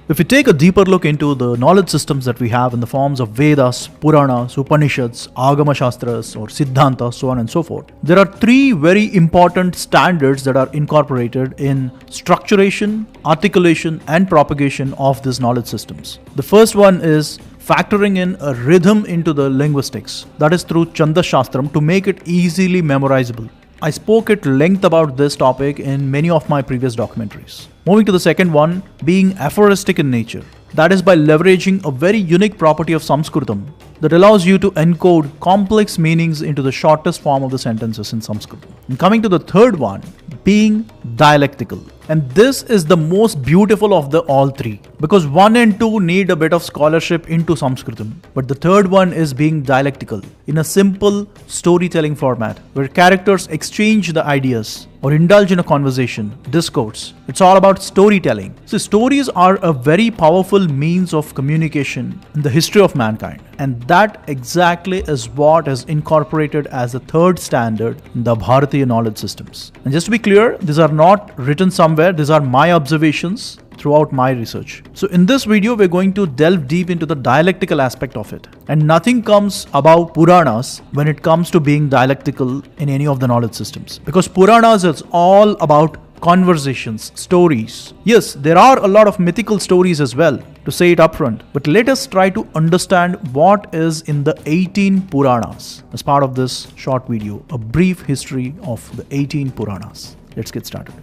If we take a deeper look into the knowledge systems that we have in the forms of Vedas, Puranas, Upanishads, Agama Shastras or Siddhanta, so on and so forth, there are three very important standards that are incorporated in structuration, articulation and propagation of these knowledge systems. The first one is factoring in a rhythm into the linguistics, that is through Chanda Shastram, to make it easily memorizable. I spoke at length about this topic in many of my previous documentaries. Moving to the second one, being aphoristic in nature. That is by leveraging a very unique property of Sanskritam that allows you to encode complex meanings into the shortest form of the sentences in Sanskrit. And coming to the third one, being dialectical. And this is the most beautiful of the all three, because 1 and 2 need a bit of scholarship into Sanskritam, but the third one is being dialectical in a simple storytelling format where characters exchange the ideas or indulge in a conversation, discourse. It's all about storytelling. So stories are a very powerful means of communication in the history of mankind, and that exactly is what is incorporated as the third standard in the Bharatiya knowledge systems. And just to be clear, these are not written somewhere, these are my observations throughout my research. So in this video, we're going to delve deep into the dialectical aspect of it. And nothing comes above Puranas when it comes to being dialectical in any of the knowledge systems. Because Puranas is all about conversations, stories. Yes, there are a lot of mythical stories as well, to say it upfront. But let us try to understand what is in the 18 Puranas as part of this short video, a brief history of the 18 Puranas. Let's get started.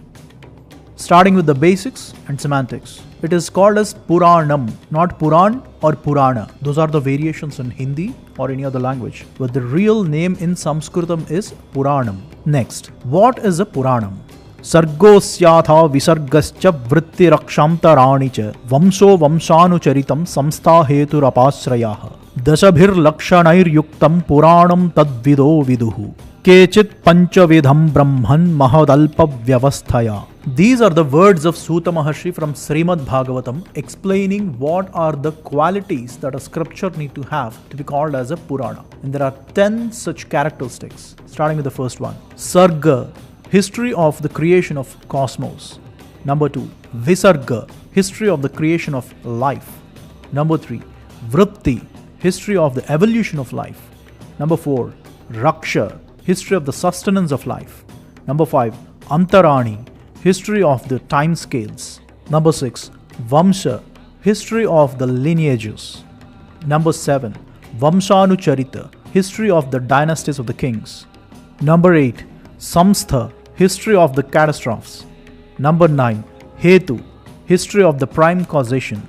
Starting with the basics and semantics. It is called as Puranam, not Puran or Purana. Those are the variations in Hindi or any other language. But the real name in Sanskritam is Puranam. Next, what is a Puranam? Sargosyatha visargascha vrittiraksham cha vamso vamsanucharitam samstha heturapasrayaha dasabhir lakshanair yuktam puranam tadvido viduhu kechit panchavidham brahman mahadalpa vyavasthaya. These are the words of Suta Maharshi from Srimad Bhagavatam explaining what are the qualities that a scripture need to have to be called as a Purana. And there are 10 such characteristics, starting with the first one. Sarga, history of the creation of cosmos. Number 2, Visarga, history of the creation of life. Number 3, Vritti, history of the evolution of life. Number 4, Raksha, history of the sustenance of life. Number 5, Antarani, history of the time scales. Number 6, Vamsa, history of the lineages. Number 7, Vamsanucharita, history of the dynasties of the kings. Number 8, Samstha, history of the catastrophes. Number 9, Hetu, history of the prime causation.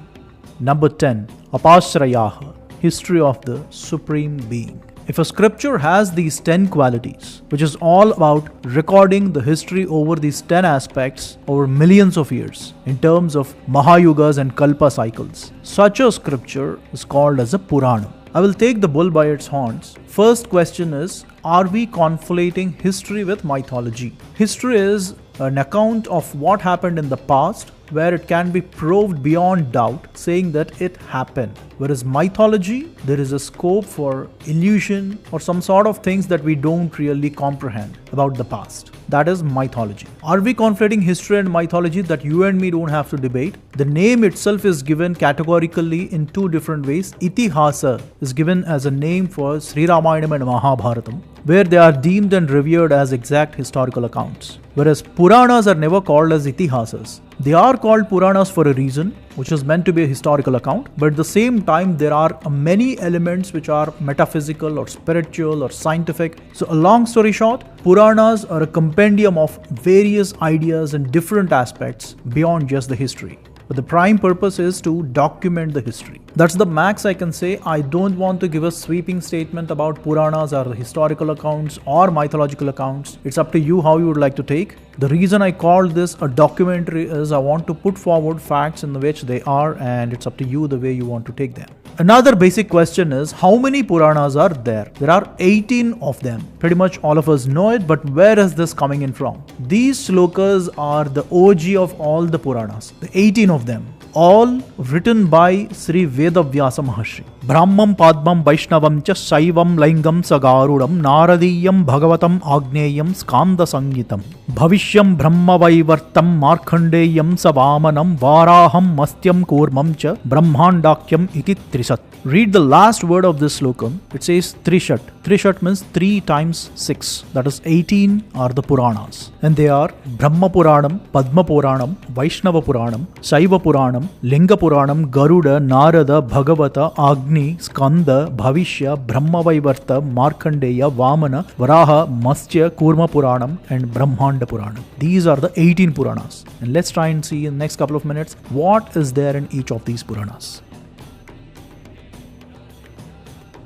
Number 10, Apasrayaha, history of the supreme being. If a scripture has these 10 qualities, which is all about recording the history over these 10 aspects over millions of years in terms of Mahayugas and Kalpa cycles, such a scripture is called as a Purana. I will take the bull by its horns. First question is, are we conflating history with mythology? History is an account of what happened in the past, where it can be proved beyond doubt, saying that it happened. Whereas mythology, there is a scope for illusion or some sort of things that we don't really comprehend about the past. That is mythology. Are we conflating history and mythology? That you and me don't have to debate. The name itself is given categorically in two different ways. Itihasa is given as a name for Sri Ramayana and Mahabharatam, where they are deemed and revered as exact historical accounts. Whereas Puranas are never called as Itihasas. They are called Puranas for a reason, which is meant to be a historical account, but at the same time there are many elements which are metaphysical or spiritual or scientific. So a long story short, Puranas are a compendium of various ideas and different aspects beyond just the history. But the prime purpose is to document the history. That's the max I can say. I don't want to give a sweeping statement about Puranas or historical accounts or mythological accounts. It's up to you how you would like to take. The reason I called this a documentary is I want to put forward facts in which they are, and it's up to you the way you want to take them. Another basic question is, how many Puranas are there? There are 18 of them. Pretty much all of us know it, but where is this coming in from? These slokas are the OG of all the Puranas, the 18 of them, all written by Sri Vedavyasa Maharshi. Brahmam Padmam Vaishnavam cha Saivam Lingam Sagarudam Naradiyam Bhagavatam Agneyam Skanda Sangitam Bhavishyam Brahma Vaivartam Markandeyam Savamanam Varaham Mastyam Kurmam cha Brahmandakyam iti Trisat. Read the last word of this slokam. It says Trishat. Trishat means 3 times 6. That is 18 are the Puranas. And they are Brahma Puranam, Padma Puranam, Vaishnava Puranam, Saiva Puranam, Linga Puranam, Garuda, Narada, Bhagavata, Agni, Skanda, Bhavishya, Brahma Vaivarta, Markandeya, Vamana, Varaha, Mastya, Kurma Puranam and Brahmanda Puranam. These are the 18 Puranas. And let's try and see in the next couple of minutes what is there in each of these Puranas.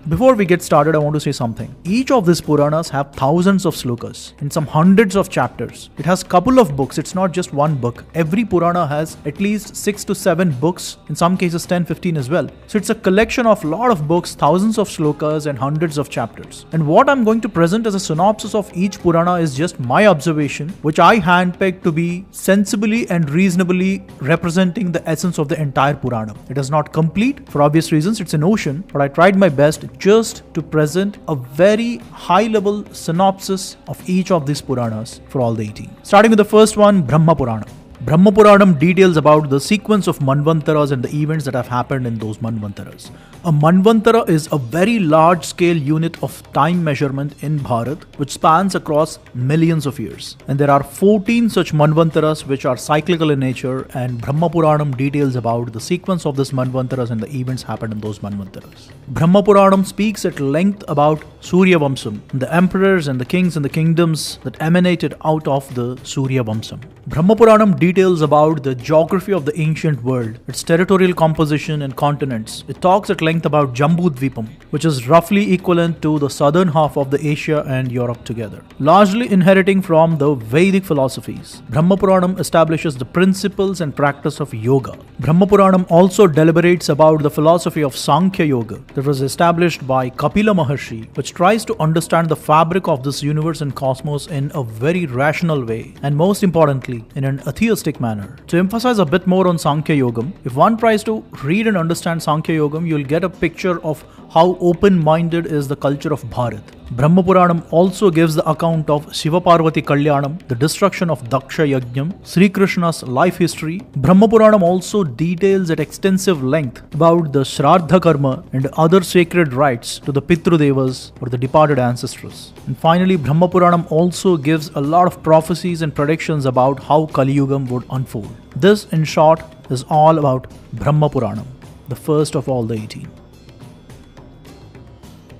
Before we get started, I want to say something. Each of these Puranas have thousands of slokas and some hundreds of chapters. It has couple of books, it's not just one book. Every Purana has at least 6 to 7 books, in some cases 10, 15 as well. So it's a collection of lot of books, thousands of slokas and hundreds of chapters. And what I'm going to present as a synopsis of each Purana is just my observation, which I handpicked to be sensibly and reasonably representing the essence of the entire Purana. It is not complete, for obvious reasons, it's an ocean, but I tried my best just to present a very high level synopsis of each of these Puranas for all the 18. Starting with the first one, Brahma Purana. Brahma Puranam details about the sequence of Manvantaras and the events that have happened in those Manvantaras. A Manvantara is a very large scale unit of time measurement in Bharat which spans across millions of years. And there are 14 such Manvantaras which are cyclical in nature, and Brahma Puranam details about the sequence of these Manvantaras and the events happened in those Manvantaras. Brahma Puranam speaks at length about Surya Vamsam, the emperors and the kings and the kingdoms that emanated out of the Surya Vamsam. Brahma Puranam details about the geography of the ancient world, its territorial composition and continents. It talks at length about Jambudvipam, which is roughly equivalent to the southern half of the Asia and Europe together, largely inheriting from the Vedic philosophies. Brahma Puranam establishes the principles and practice of yoga. Brahma Puranam also deliberates about the philosophy of Sankhya Yoga that was established by Kapila Maharshi, which tries to understand the fabric of this universe and cosmos in a very rational way, and most importantly, in an atheistic manner. To emphasize a bit more on Sankhya Yogam, if one tries to read and understand Sankhya Yogam, you'll get a picture of how open-minded is the culture of Bharat. Brahma Puranam also gives the account of Shiva Parvati Kalyanam, the destruction of Daksha Yajnam, Sri Krishna's life history. Brahma Puranam also details at extensive length about the Shraddha Karma and other sacred rites to the Pitru Devas or the departed ancestors. And finally, Brahma Puranam also gives a lot of prophecies and predictions about how Kali Yugam would unfold. This, in short, is all about Brahma Puranam, the first of all the 18.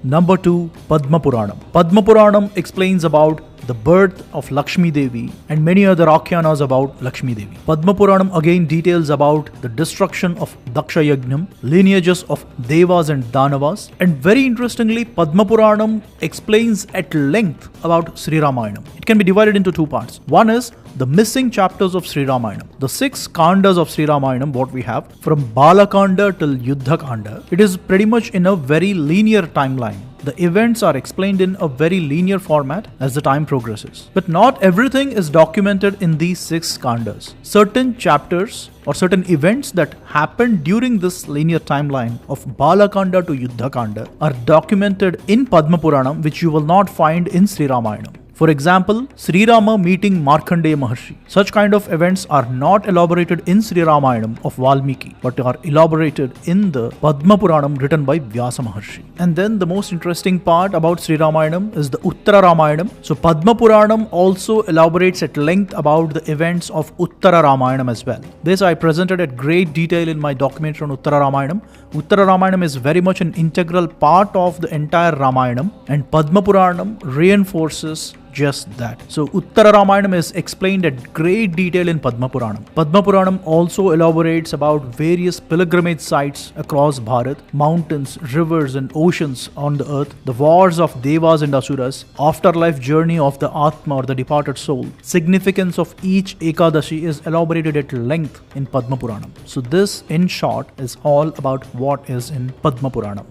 Number 2, Padma Puranam. Padma Puranam explains about the birth of Lakshmi Devi and many other Akhyanas about Lakshmi Devi. Padma Puranam again details about the destruction of Daksha Yajnam, lineages of Devas and Danavas, and very interestingly, Padma Puranam explains at length about Sri Ramayanam. It can be divided into 2 parts. One is the missing chapters of Sri Ramayanam. The 6 Kandas of Sri Ramayanam, what we have, from Balakanda till Yuddha Kanda, it is pretty much in a very linear timeline. The events are explained in a very linear format as the time progresses. But not everything is documented in these 6 Kandas. Certain chapters or certain events that happened during this linear timeline of Balakanda to Yuddha Kanda are documented in Padma Puranam, which you will not find in Sri Ramayanam. For example, Sri Rama meeting Markandeya Maharshi. Such kind of events are not elaborated in Sri Ramayanam of Valmiki, but are elaborated in the Padma Puranam written by Vyasa Maharshi. And then the most interesting part about Sri Ramayanam is the Uttara Ramayanam. So Padma Puranam also elaborates at length about the events of Uttara Ramayanam as well. This I presented at great detail in my documentary on Uttara Ramayanam. Uttara Ramayanam is very much an integral part of the entire Ramayanam, and Padma Puranam reinforces just that. So Uttara Ramayanam is explained at great detail in Padma Puranam. Padma Puranam also elaborates about various pilgrimage sites across Bharat, mountains, rivers and oceans on the earth, the wars of Devas and Asuras, afterlife journey of the Atma or the departed soul. Significance of each Ekadashi is elaborated at length in Padma Puranam. So this, in short, is all about what is in Padma Puranam.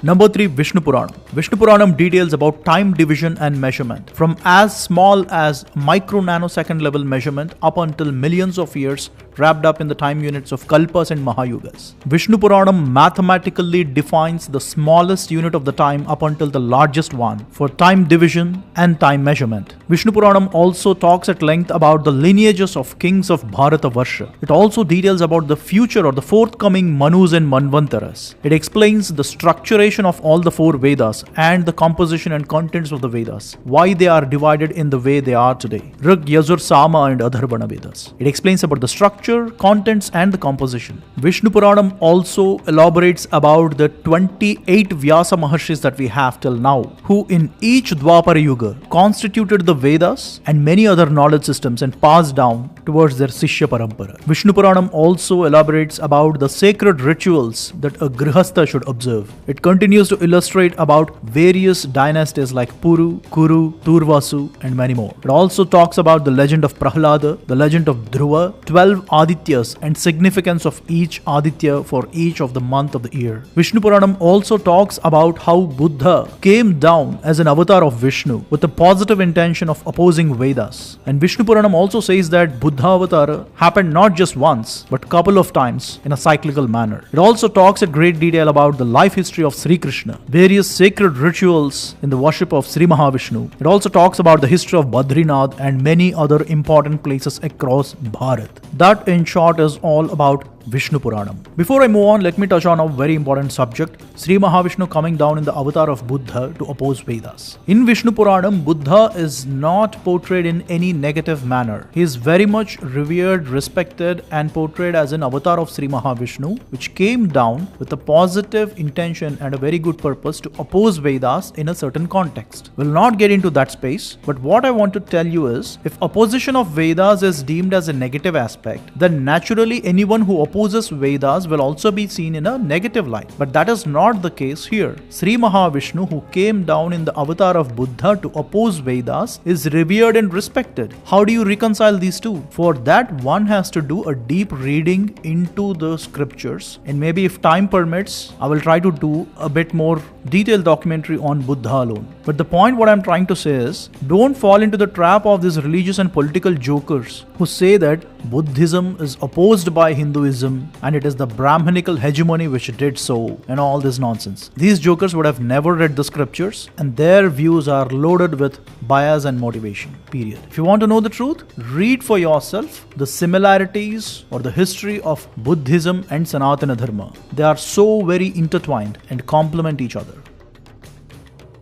Number 3, Vishnu Puranam. Vishnu Puranam details about time division and measurement, from as small as micro nanosecond level measurement up until millions of years wrapped up in the time units of Kalpas and Mahayugas. Vishnu Puranam mathematically defines the smallest unit of the time up until the largest one for time division and time measurement. Vishnu Puranam also talks at length about the lineages of kings of Bharata Varsha. It also details about the future or the forthcoming Manus and Manvantaras. It explains the structuration of all the four Vedas and the composition and contents of the Vedas, why they are divided in the way they are today. Rig, Yajur, Sama and Atharvana Vedas. It explains about the structure, contents and the composition. Vishnu Puranam also elaborates about the 28 Vyasa Maharshis that we have till now, who in each Dwapara Yuga constituted the Vedas and many other knowledge systems and passed down towards their Sishya Parampara. Vishnu Puranam also elaborates about the sacred rituals that a Grihastha should observe. It continues to illustrate about various dynasties like Puru, Kuru, Turvasu and many more. It also talks about the legend of Prahlada, the legend of Dhruva, 12 Adityas and significance of each Aditya for each of the month of the year. Vishnu Puranam also talks about how Buddha came down as an avatar of Vishnu with the positive intention of opposing Vedas. And Vishnu Puranam also says that Buddha Avatara happened not just once but couple of times in a cyclical manner. It also talks in great detail about the life history of Sri Krishna, various sacred rituals in the worship of Sri Mahavishnu. It also talks about the history of Badrinath and many other important places across Bharat. That in short is all about Vishnu Puranam. Before I move on, let me touch on a very important subject, Sri Mahavishnu coming down in the avatar of Buddha to oppose Vedas. In Vishnu Puranam, Buddha is not portrayed in any negative manner. He is very much revered, respected and portrayed as an avatar of Sri Mahavishnu, which came down with a positive intention and a very good purpose to oppose Vedas in a certain context. We'll not get into that space, but what I want to tell you is, if opposition of Vedas is deemed as a negative aspect, then naturally anyone who opposes Vedas will also be seen in a negative light. But that is not the case here. Sri Mahavishnu, who came down in the avatar of Buddha to oppose Vedas, is revered and respected. How do you reconcile these two? For that, one has to do a deep reading into the scriptures, and maybe if time permits, I will try to do a bit more detailed documentary on Buddha alone. But the point what I'm trying to say is, don't fall into the trap of these religious and political jokers who say that Buddhism is opposed by Hinduism and it is the Brahmanical hegemony which did so and all this nonsense. These jokers would have never read the scriptures and their views are loaded with bias and motivation, period. If you want to know the truth, read for yourself the similarities or the history of Buddhism and Sanatana Dharma. They are so very intertwined and complement each other.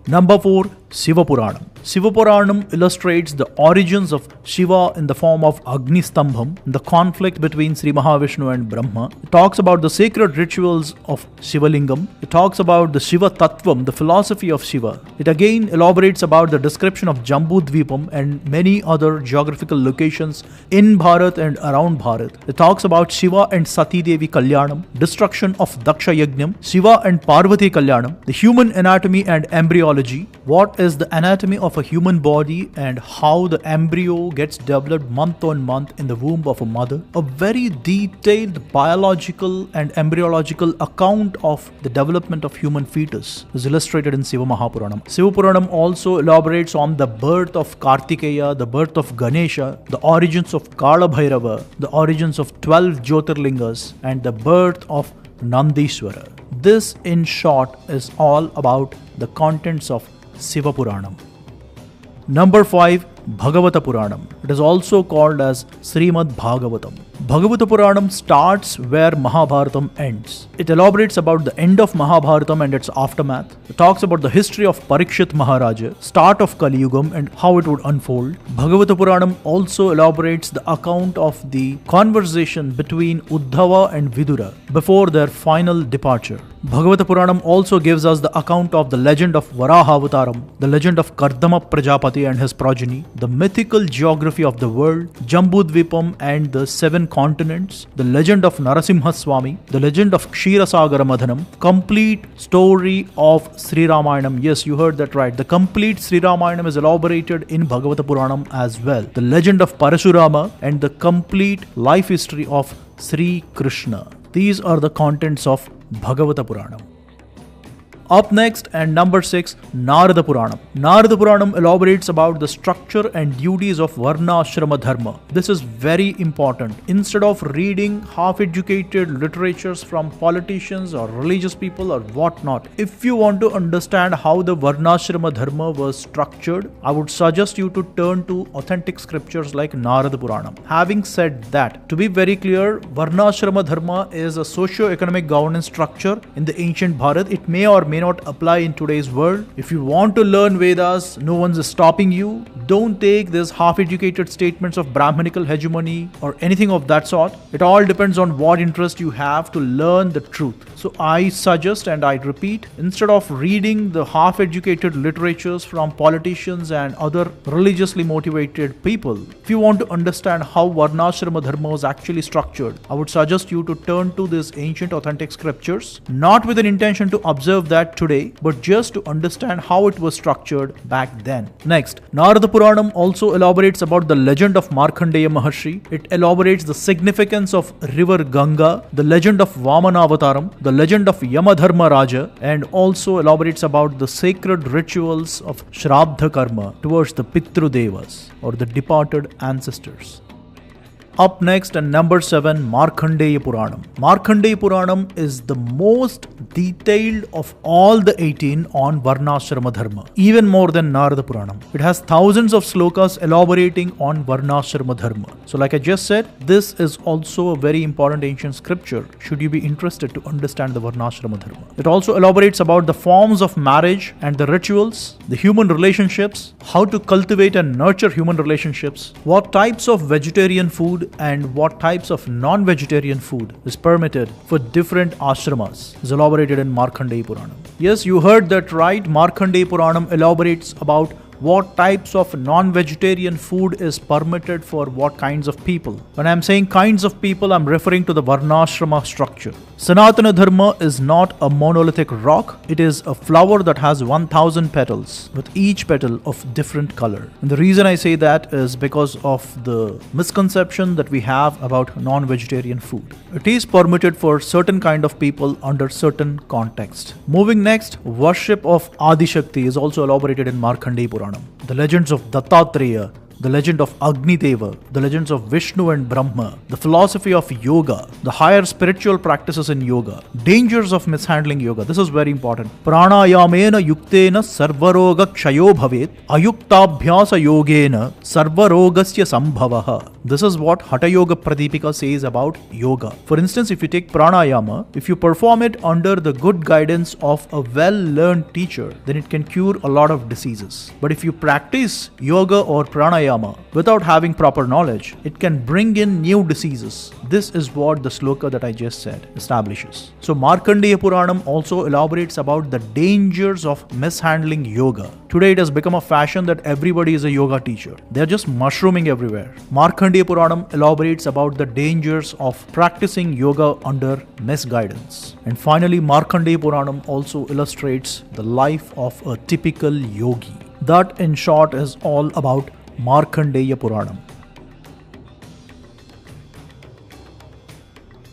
Number 4. Shiva Puranam. Shiva Puranam illustrates the origins of Shiva in the form of Agni Stambham, the conflict between Sri Mahavishnu and Brahma. It talks about the sacred rituals of Shiva Lingam. It talks about the Shiva Tattvam, the philosophy of Shiva. It again elaborates about the description of Jambu Dvipam and many other geographical locations in Bharat and around Bharat. It talks about Shiva and Sati Devi Kalyanam, destruction of Daksha Yajnam, Shiva and Parvati Kalyanam, the human anatomy and embryology, what is the anatomy of a human body and how the embryo gets developed month on month in the womb of a mother. A very detailed biological and embryological account of the development of human fetus is illustrated in Shiva Mahapuranam. Shiva Puranam also elaborates on the birth of Kartikeya, the birth of Ganesha, the origins of Kala Bhairava, the origins of 12 Jyotirlingas and the birth of Nandishwara. This in short is all about the contents of Shiva Puranam. Number 5. Bhagavata Puranam. It is also called as Srimad Bhagavatam. Bhagavata Puranam starts where Mahabharatam ends. It elaborates about the end of Mahabharatam and its aftermath. It talks about the history of Parikshit Maharaja, start of Kali Yugam and how it would unfold. Bhagavata Puranam also elaborates the account of the conversation between Uddhava and Vidura before their final departure. Bhagavata Puranam also gives us the account of the legend of Varahavataram, the legend of Kardama Prajapati and his progeny, the mythical geography of the world, Jambudvipam and the 7 continents, the legend of Narasimha Swami, the legend of Kshirasagara Madhanam, complete story of Sri Ramayana. Yes, you heard that right. The complete Sri Ramayana is elaborated in Bhagavata Puranam as well. The legend of Parasurama and the complete life history of Sri Krishna. These are the contents of Bhagavata Puranam. Up next, and number 6, Narada Puranam. Narada Puranam elaborates about the structure and duties of Varna Ashrama Dharma. This is very important. Instead of reading half-educated literatures from politicians or religious people or whatnot, if you want to understand how the Varnashrama Dharma was structured, I would suggest you to turn to authentic scriptures like Narada Puranam. Having said that, to be very clear, Varnashrama Dharma is a socio-economic governance structure in the ancient Bharat. It may or may not apply in today's world. If you want to learn Vedas, no one's stopping you. Don't take these half-educated statements of Brahmanical hegemony or anything of that sort. It all depends on what interest you have to learn the truth. So I suggest and I repeat, instead of reading the half-educated literatures from politicians and other religiously motivated people, if you want to understand how Varnashrama Dharma was actually structured, I would suggest you to turn to these ancient authentic scriptures, not with an intention to observe that today, but just to understand how it was structured back then. Next, Narada Puranam also elaborates about the legend of Markandeya Maharshi. It elaborates the significance of river Ganga, the legend of Vamanavataram, the legend of Yamadharma Raja, and also elaborates about the sacred rituals of Shraddha Karma towards the Pitru Devas or the departed ancestors. Up next, and number 7, Markandeya Puranam. Markandeya Puranam is the most detailed of all the 18 on Varnashrama Dharma, even more than Narada Puranam. It has thousands of slokas elaborating on Varnashrama Dharma. So like I just said, this is also a very important ancient scripture should you be interested to understand the Varnashrama Dharma. It also elaborates about the forms of marriage and the rituals, the human relationships, how to cultivate and nurture human relationships, what types of vegetarian food and what types of non-vegetarian food is permitted for different ashramas is elaborated in Markandeya Puranam. Yes, you heard that right. Markandeya Puranam elaborates about what types of non-vegetarian food is permitted for what kinds of people. When I'm saying kinds of people, I'm referring to the Varnashrama structure. Sanatana Dharma is not a monolithic rock. It is a flower that has 1000 petals, with each petal of different color. And the reason I say that is because of the misconception that we have about non-vegetarian food. It is permitted for certain kind of people under certain context. Moving next, worship of Adi Shakti is also elaborated in Markandeya Puranam. The legends of Dattatreya, the legend of Agni Deva, the legends of Vishnu and Brahma, the philosophy of yoga, the higher spiritual practices in yoga, dangers of mishandling yoga. This is very important. Pranayamena yuktena sarvaroga kshayo bhavet, ayuktabhyasa yogena sarvarogasya sambhavaha. This is what Hatha Yoga Pradipika says about yoga. For instance, if you take pranayama, if you perform it under the good guidance of a well-learned teacher, then it can cure a lot of diseases. But if you practice yoga or pranayama without having proper knowledge, it can bring in new diseases. This is what the sloka that I just said establishes. So Markandeya Puranam also elaborates about the dangers of mishandling yoga. Today it has become a fashion that everybody is a yoga teacher. They are just mushrooming everywhere. Markandeya Puranam elaborates about the dangers of practicing yoga under misguidance. And finally, Markandeya Puranam also illustrates the life of a typical yogi. That in short is all about Markandeya Puranam.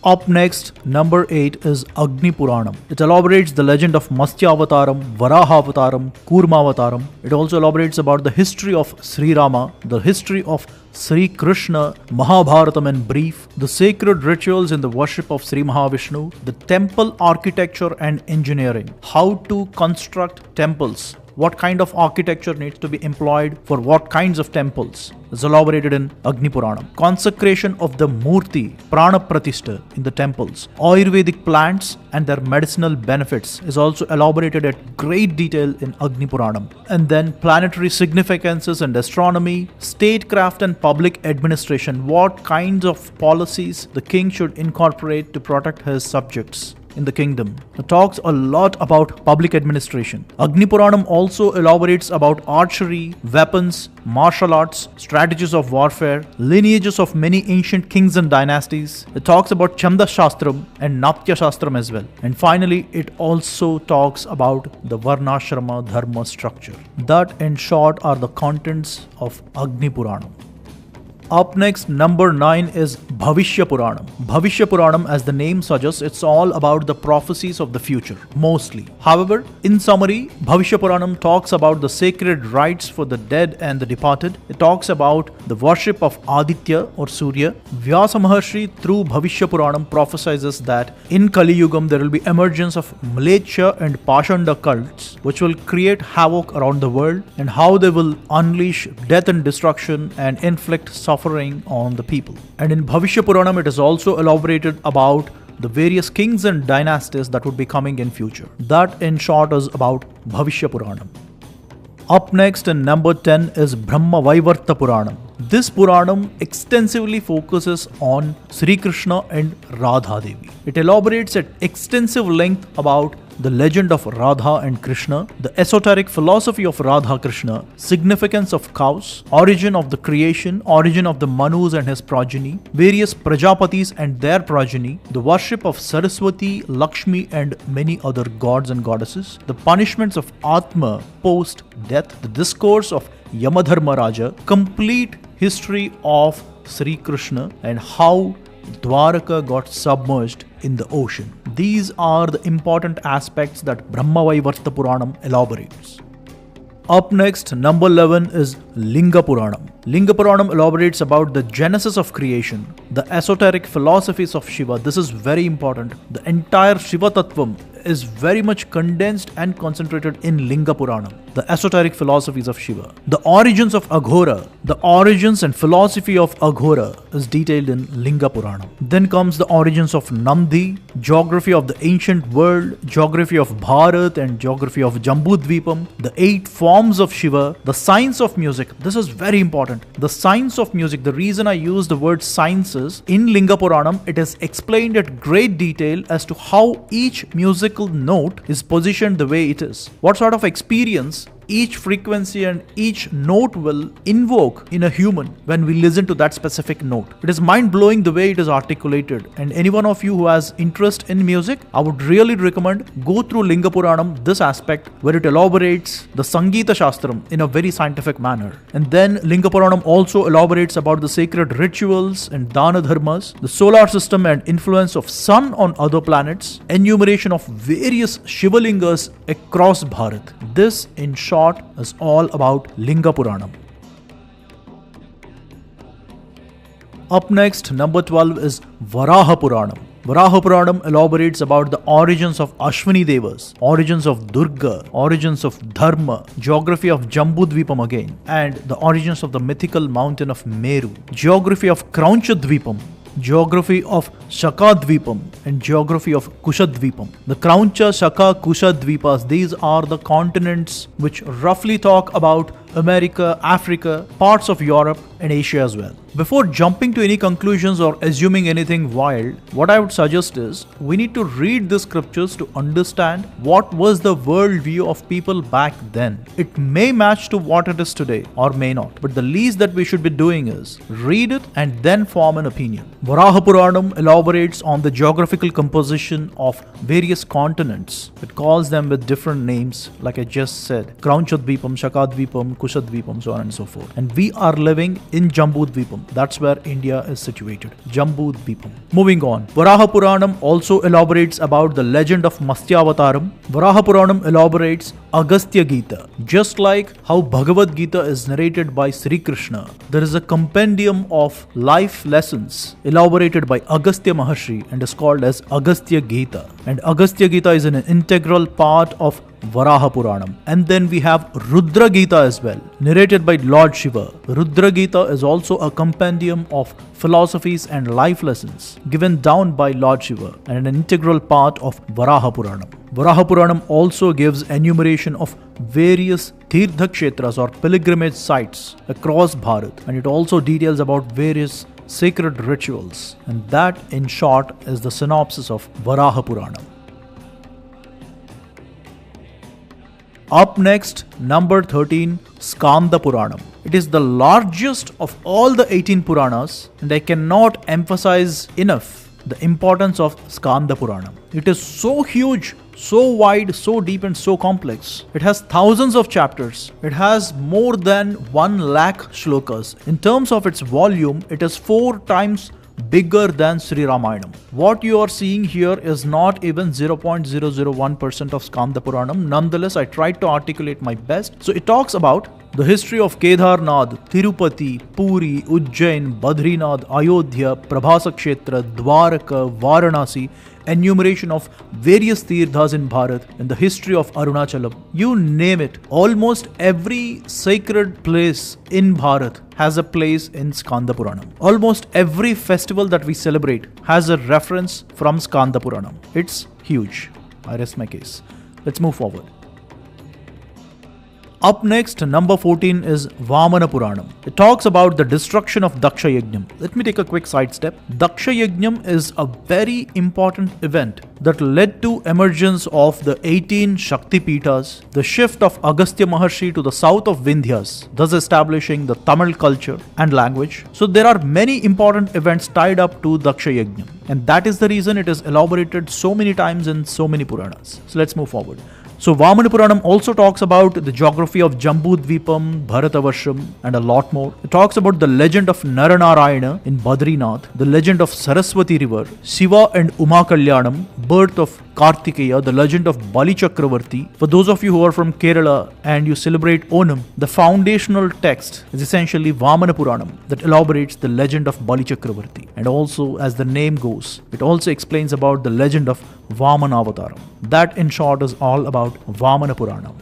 Up next, number 8 is Agni Puranam. It elaborates the legend of Matsya-avataram, Varaha-avataram, Kurma-avataram. It also elaborates about the history of Sri Rama, the history of Sri Krishna, Mahabharatam in brief, the sacred rituals in the worship of Sri Mahavishnu, the temple architecture and engineering, how to construct temples, what kind of architecture needs to be employed for what kinds of temples is elaborated in Agni Puranam. Consecration of the Murti, Prana Pratishta in the temples, Ayurvedic plants and their medicinal benefits is also elaborated at great detail in Agni Puranam. And then planetary significances and astronomy, statecraft and public administration, what kinds of policies the king should incorporate to protect his subjects in the kingdom. It talks a lot about public administration. Agni Puranam also elaborates about archery, weapons, martial arts, strategies of warfare, lineages of many ancient kings and dynasties. It talks about Chanda Shastram and Natya Shastram as well. And finally, it also talks about the Varnashrama Dharma structure. That in short are the contents of Agni Puranam. Up next, number 9 is Bhavishya Puranam. Bhavishya Puranam, as the name suggests, it's all about the prophecies of the future, mostly. However, in summary, Bhavishya Puranam talks about the sacred rites for the dead and the departed. It talks about the worship of Aditya or Surya. Vyasa Maharshi, through Bhavishya Puranam, prophesies that in Kali Yugam there will be emergence of Mleccha and Pashanda cults, which will create havoc around the world, and how they will unleash death and destruction and inflict suffering on the people. And in Bhavishya Puranam, it is also elaborated about the various kings and dynasties that would be coming in future. That in short is about Bhavishya Puranam. Up next, in number 10 is Brahma Vaivarta Puranam. This Puranam extensively focuses on Sri Krishna and Radha Devi. It elaborates at extensive length about the legend of Radha and Krishna, the esoteric philosophy of Radha Krishna, significance of cows, origin of the creation, origin of the Manus and his progeny, various Prajapatis and their progeny, the worship of Saraswati, Lakshmi and many other gods and goddesses, the punishments of Atma post-death, the discourse of Yamadharma Raja, complete history of Sri Krishna and how Dwaraka got submerged in the ocean. These are the important aspects that Brahma Vaivarta Puranam elaborates. Up next, number 11 is Linga Puranam. Linga Puranam elaborates about the genesis of creation, the esoteric philosophies of Shiva. This is very important. The entire Shiva Tattvam is very much condensed and concentrated in Linga Puranam, the esoteric philosophies of Shiva. The origins of Aghora, the origins and philosophy of Aghora is detailed in Linga Puranam. Then comes the origins of Nandi, geography of the ancient world, geography of Bharat and geography of Jambudvipam, the 8 forms of Shiva, the science of music. This is very important. The science of music, the reason I use the word sciences, in Linga Puranam, it is explained at great detail as to how each musical note is positioned the way it is. What sort of experience each frequency and each note will invoke in a human when we listen to that specific note. It is mind-blowing the way it is articulated, and any one of you who has interest in music, I would really recommend go through Linga Puranam, this aspect where it elaborates the Sangeeta Shastram in a very scientific manner. And then Linga Puranam also elaborates about the sacred rituals and Dana Dharmas, the solar system and influence of sun on other planets, enumeration of various Shivalingas across Bharat. This in short is all about Linga Puranam. Up next, number 12 is Varaha Puranam. Varaha Puranam elaborates about the origins of Ashwini Devas, origins of Durga, origins of Dharma, geography of Jambudvipam again, and the origins of the mythical mountain of Meru, geography of Kraunchadvipam, geography of Shakadvipam and geography of Kushadvipam. The Krauncha, Shaka, Kushadvipas, these are the continents which roughly talk about America, Africa, parts of Europe and Asia as well. Before jumping to any conclusions or assuming anything wild, what I would suggest is we need to read the scriptures to understand what was the worldview of people back then. It may match to what it is today or may not, but the least that we should be doing is read it and then form an opinion. Varaha Puranam elaborates on the geographical composition of various continents. It calls them with different names, like I just said, Kraunchadvipam, Shakadvipam, Kushadvipam, so on and so forth. And we are living in Jambudvipam. That's where India is situated. Jambudvipam. Moving on. Varaha Puranam also elaborates about the legend of Matsyavataram. Varaha Puranam elaborates Agastya Gita. Just like how Bhagavad Gita is narrated by Sri Krishna, there is a compendium of life lessons elaborated by Agastya Maharshi and is called as Agastya Gita. And Agastya Gita is an integral part of Varaha Puranam. And then we have Rudra Gita as well, narrated by Lord Shiva. Rudra Gita is also a compendium of philosophies and life lessons given down by Lord Shiva and an integral part of Varaha Puranam. Varaha Puranam also gives enumeration of various Tirtha Kshetras or pilgrimage sites across Bharat, and it also details about various sacred rituals. And that in short is the synopsis of Varaha Puranam. Up next, number 13, Skanda Puranam. It is the largest of all the 18 Puranas, and I cannot emphasize enough the importance of Skanda Puranam. It is so huge so wide, so deep and so complex. It has thousands of chapters. It has more than 1 lakh shlokas. In terms of its volume, it is 4 times bigger than Sri Ramayana. What you are seeing here is not even 0.001% of Skanda Puranam. Nonetheless, I tried to articulate my best. So it talks about the history of Kedarnath, Tirupati, Puri, Ujjain, Badrinath, Ayodhya, Prabhasa Kshetra, Dwaraka, Varanasi, enumeration of various tirthas in Bharat, and the history of Arunachalam. You name it. Almost every sacred place in Bharat has a place in Skanda Puranam. Almost every festival that we celebrate has a reference from Skanda Puranam. It's huge. I rest my case. Let's move forward. Up next, number 14 is Vamana Puranam. It talks about the destruction of Daksha Yajnam. Let me take a quick sidestep. Daksha Yajnam is a very important event that led to emergence of the 18 Shakti Peethas, the shift of Agastya Maharshi to the south of Vindhyas, thus establishing the Tamil culture and language. So there are many important events tied up to Daksha Yajnam, and that is the reason it is elaborated so many times in so many Puranas. So let's move forward. So Vamana Puranam also talks about the geography of Jambudvipam, Bharatavarsham and a lot more. It talks about the legend of Naranarayana in Badrinath, the legend of Saraswati river, Shiva and Uma Kalyanam, birth of Kartikeya, the legend of Bali Chakravarti. For those of you who are from Kerala and you celebrate Onam, the foundational text is essentially Vamana Puranam that elaborates the legend of Bali Chakravarti. And also, as the name goes, it also explains about the legend of Vamana Avataram. That in short is all about Vamana Puranam.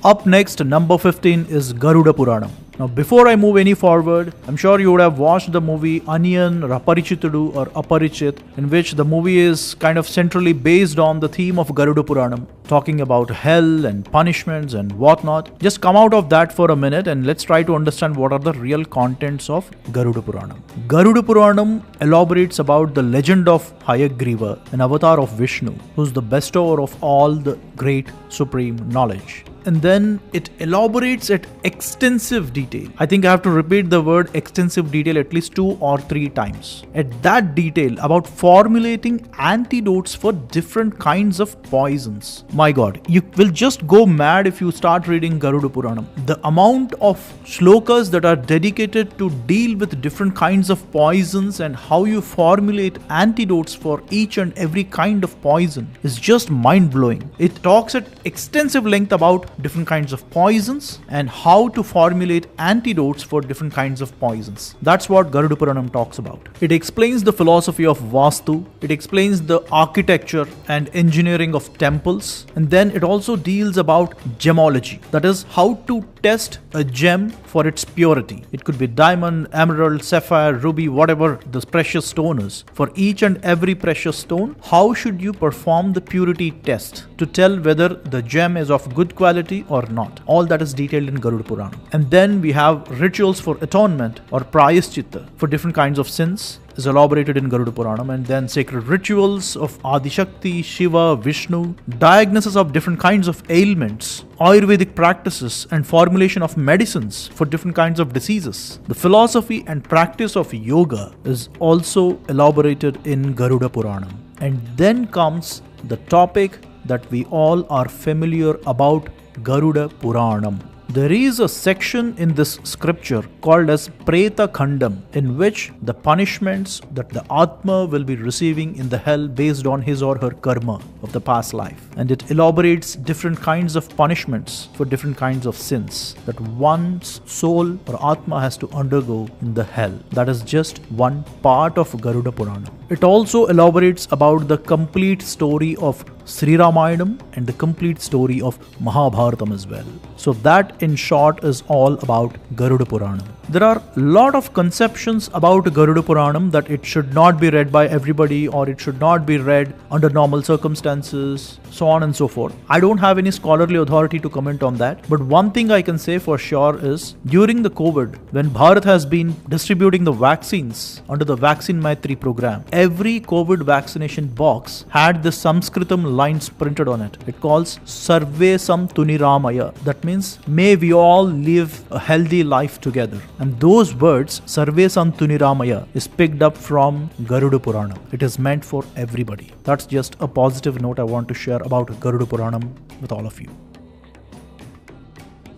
Up next, number 15 is Garuda Puranam. Now, before I move any forward, I'm sure you would have watched the movie Onion, Raparichitudu or Aparichit, in which the movie is kind of centrally based on the theme of Garuda Puranam, talking about hell and punishments and whatnot. Just come out of that for a minute and let's try to understand what are the real contents of Garuda Puranam. Garuda Puranam elaborates about the legend of Hayagriva, an avatar of Vishnu, who's the bestower of all the great supreme knowledge. And then it elaborates at extensive detail. I think I have to repeat the word extensive detail at least 2 or 3 times. At that detail about formulating antidotes for different kinds of poisons. My God, you will just go mad if you start reading Garuda Puranam. The amount of shlokas that are dedicated to deal with different kinds of poisons and how you formulate antidotes for each and every kind of poison is just mind-blowing. It talks at extensive length about different kinds of poisons and how to formulate antidotes for different kinds of poisons. That's what Garuda Puranam talks about. It explains the philosophy of Vastu, it explains the architecture and engineering of temples, and then it also deals about gemology, that is how to test a gem for its purity. It could be diamond, emerald, sapphire, ruby, whatever the precious stone is. For each and every precious stone, how should you perform the purity test to tell whether the gem is of good quality or not? All that is detailed in Garuda Purana. And then we have rituals for atonement or prayaschitta for different kinds of sins is elaborated in Garuda Puranam, and then sacred rituals of Adishakti, Shiva, Vishnu, diagnosis of different kinds of ailments, Ayurvedic practices and formulation of medicines for different kinds of diseases. The philosophy and practice of yoga is also elaborated in Garuda Puranam. And then comes the topic that we all are familiar about, Garuda Puranam. There is a section in this scripture called as Preta Khandam, in which the punishments that the Atma will be receiving in the hell based on his or her karma of the past life. And it elaborates different kinds of punishments for different kinds of sins that one's soul or Atma has to undergo in the hell. That is just one part of Garuda Purana. It also elaborates about the complete story of Sri Ramayanam and the complete story of Mahabharatam as well. So that in short is all about Garuda Puranam. There are a lot of conceptions about Garuda Puranam that it should not be read by everybody or it should not be read under normal circumstances, so on and so forth. I don't have any scholarly authority to comment on that, but one thing I can say for sure is during the COVID, when Bharat has been distributing the vaccines under the Vaccine Maitri program, every COVID vaccination box had the Sanskritam lines printed on it. It calls Sarve Sam Tuniramaya. That means may we all live a healthy life together. And those words, Sarve Santuniramaya, is picked up from Garuda Puranam. It is meant for everybody. That's just a positive note I want to share about Garuda Puranam with all of you.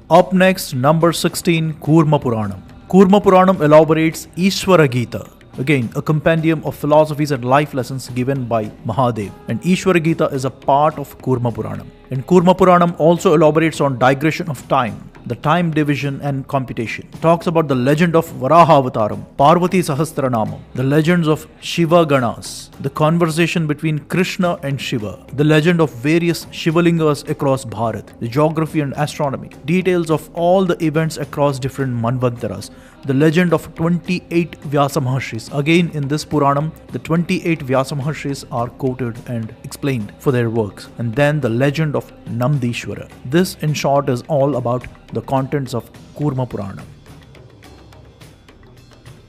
Up next, number 16, Kurma Puranam. Kurma Puranam elaborates Ishvara Gita. Again, a compendium of philosophies and life lessons given by Mahadev. And Ishvara Gita is a part of Kurma Puranam. And Kurma Puranam also elaborates on digression of time, the time division and computation. It talks about the legend of Varahavataram, Parvati Sahasranamam, the legends of Shiva Ganas, the conversation between Krishna and Shiva, the legend of various Shivalingas across Bharat, the geography and astronomy, details of all the events across different Manvantaras, the legend of 28 Vyasa Maharshis. Again, in this Puranam, the 28 Vyasa Maharshis are quoted and explained for their works. And then the legend of Namdishwara. This, in short, is all about the contents of Kurma Puranam.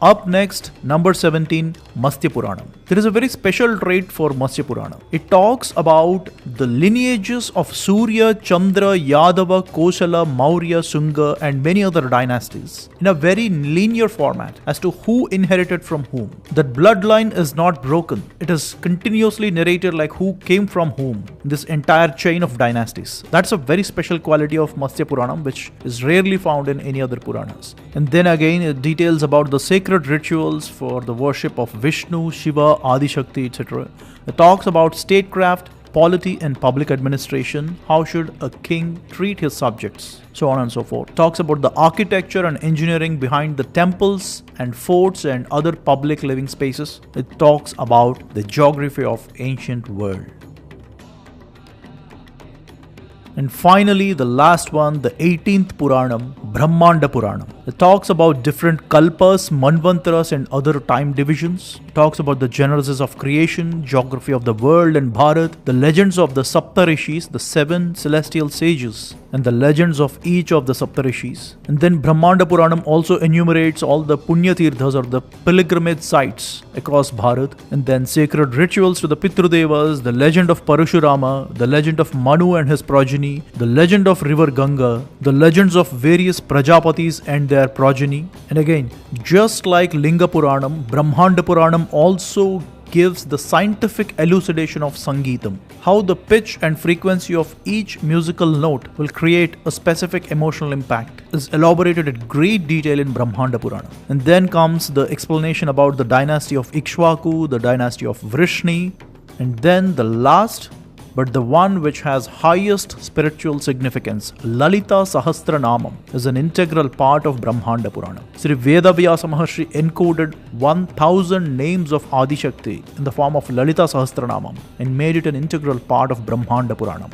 Up next, number 17, Matsya Puranam. There is a very special trait for Matsya Puranam. It talks about the lineages of Surya, Chandra, Yadava, Kosala, Maurya, Sunga and many other dynasties in a very linear format as to who inherited from whom. That bloodline is not broken. It is continuously narrated like who came from whom in this entire chain of dynasties. That's a very special quality of Matsya Puranam which is rarely found in any other Puranas. And then again, it details about the sacred rituals for the worship of Vishnu, Shiva, Adi Shakti, etc. It talks about statecraft, polity and public administration, how should a king treat his subjects, so on and so forth. It talks about the architecture and engineering behind the temples and forts and other public living spaces. It talks about the geography of ancient world. And finally, the last one, the 18th Puranam, Brahmanda Puranam. It talks about different kalpas, manvantaras and other time divisions. It talks about the genesis of creation, geography of the world and Bharat, the legends of the Saptarishis, the 7 celestial sages, and the legends of each of the Saptarishis. And then Brahmanda Puranam also enumerates all the Punya Tirthas or the pilgrimage sites across Bharat, and then sacred rituals to the Pitrudevas, the legend of Parashurama, the legend of Manu and his progeny, the legend of river Ganga, the legends of various Prajapatis and their progeny. And again, just like Linga Puranam, Brahmanda Puranam also gives the scientific elucidation of Sangeetam, how the pitch and frequency of each musical note will create a specific emotional impact, is elaborated in great detail in Brahmanda Purana. And then comes the explanation about the dynasty of Ikshvaku, the dynasty of Vrishni, and then the last, but the one which has highest spiritual significance, Lalita Sahasranamam, is an integral part of Brahmanda Purana. Sri Vedavyasa Maharshi encoded 1000 names of Adi Shakti in the form of Lalita Sahasranamam and made it an integral part of Brahmanda Purana.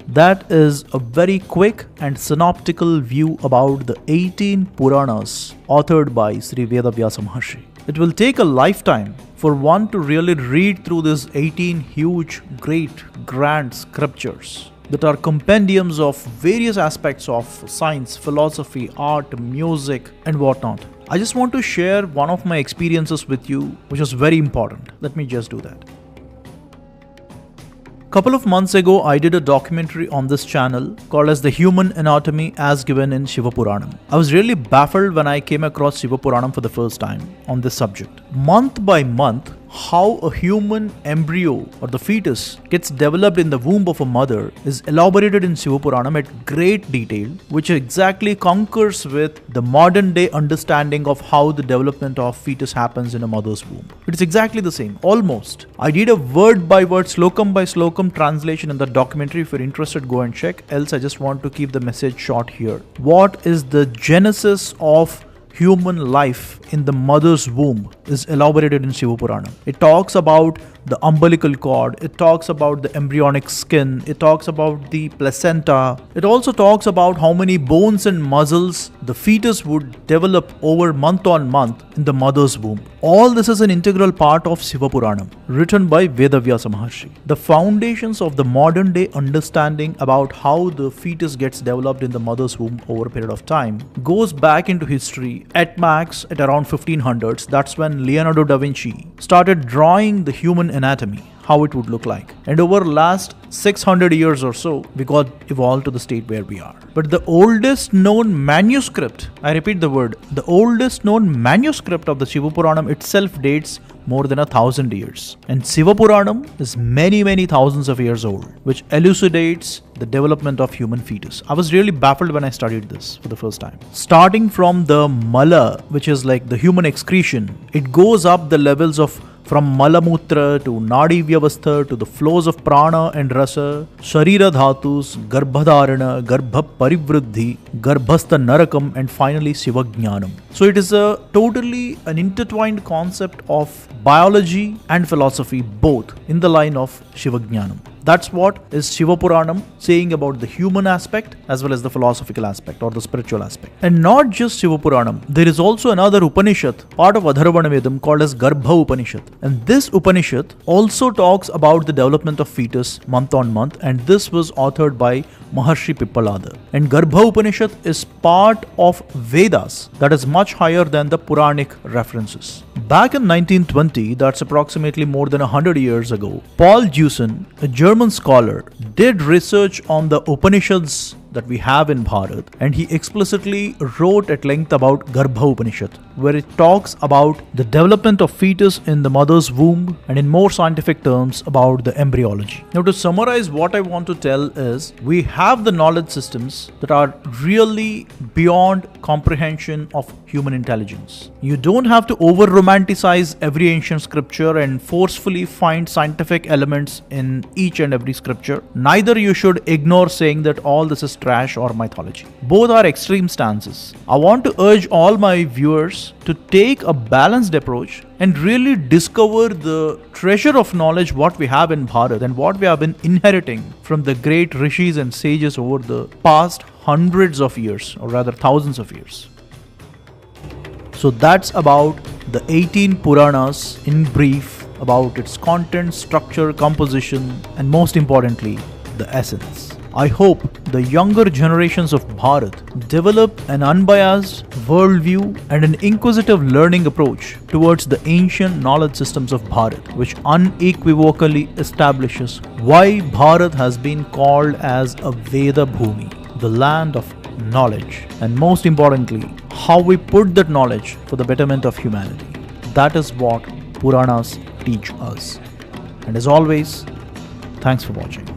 That is a very quick and synoptical view about the 18 Puranas authored by Sri Vedavyasa Maharshi. It will take a lifetime for one to really read through these 18 huge, great, grand scriptures that are compendiums of various aspects of science, philosophy, art, music, and whatnot. I just want to share one of my experiences with you, which is very important. Let me just do that. Couple of months ago, I did a documentary on this channel called as The Human Anatomy as Given in Shiva Puranam. I was really baffled when I came across Shiva Puranam for the first time on this subject. Month by month, how a human embryo or the fetus gets developed in the womb of a mother is elaborated in Shiva Puranam at great detail, which exactly concurs with the modern day understanding of how the development of fetus happens in a mother's womb. It's exactly the same, almost. I did a word by word, slokam by slokam translation in the documentary. If you're interested, go and check. Else, I just want to keep the message short here. What is the genesis of human life in the mother's womb is elaborated in Shiva Purana. It talks about the umbilical cord, it talks about the embryonic skin, it talks about the placenta, it also talks about how many bones and muscles the fetus would develop over month on month in the mother's womb. All this is an integral part of Shiva Puranam, written by Vedavyasa Maharshi. The foundations of the modern day understanding about how the fetus gets developed in the mother's womb over a period of time goes back into history at max at around 1500s. That's when Leonardo da Vinci started drawing the human anatomy, how it would look like. And over last 600 years or so, we got evolved to the state where we are. But the oldest known manuscript, I repeat the word, the oldest known manuscript of the Shiva Puranam itself dates more than 1,000 years. And Shiva Puranam is many thousands of years old, which elucidates the development of human fetus. I was really baffled when I studied this for the first time. Starting from the mala, which is like the human excretion, it goes up the levels of from Malamutra to Nadi Vyavastha to the flows of Prana and Rasa, Sharira Dhatus, Garbhadharana, Garbha Parivruddhi, Garbhastha Narakam, and finally Shiva Jnanam. So it is a totally an intertwined concept of biology and philosophy, both in the line of Shiva Jnanam. That's what is Shiva Puranam saying about the human aspect as well as the philosophical aspect or the spiritual aspect. And not just Shiva Puranam, there is also another Upanishad, part of Atharvana Vedam, called as Garbha Upanishad. And this Upanishad also talks about the development of fetus month on month, and this was authored by Maharshi Pippalada. And Garbha Upanishad is part of Vedas that is much higher than the Puranic references. Back in 1920, that's approximately more than 100 years ago, Paul Deussen, a German scholar, did research on the Upanishads that we have in Bharat, and he explicitly wrote at length about Garbha Upanishad, where it talks about the development of fetus in the mother's womb and in more scientific terms about the embryology. Now, to summarize, what I want to tell is we have the knowledge systems that are really beyond comprehension of human intelligence. You don't have to over romanticize every ancient scripture and forcefully find scientific elements in each and every scripture. Neither you should ignore saying that all this is trash or mythology. Both are extreme stances. I want to urge all my viewers to take a balanced approach and really discover the treasure of knowledge what we have in Bharat and what we have been inheriting from the great rishis and sages over the past hundreds of years, or rather thousands of years. So that's about the 18 Puranas in brief, about its content, structure, composition, and most importantly, the essence. I hope the younger generations of Bharat develop an unbiased worldview and an inquisitive learning approach towards the ancient knowledge systems of Bharat, which unequivocally establishes why Bharat has been called as a Veda Bhumi, the land of knowledge, and most importantly, how we put that knowledge for the betterment of humanity. That is what Puranas teach us. And as always, thanks for watching.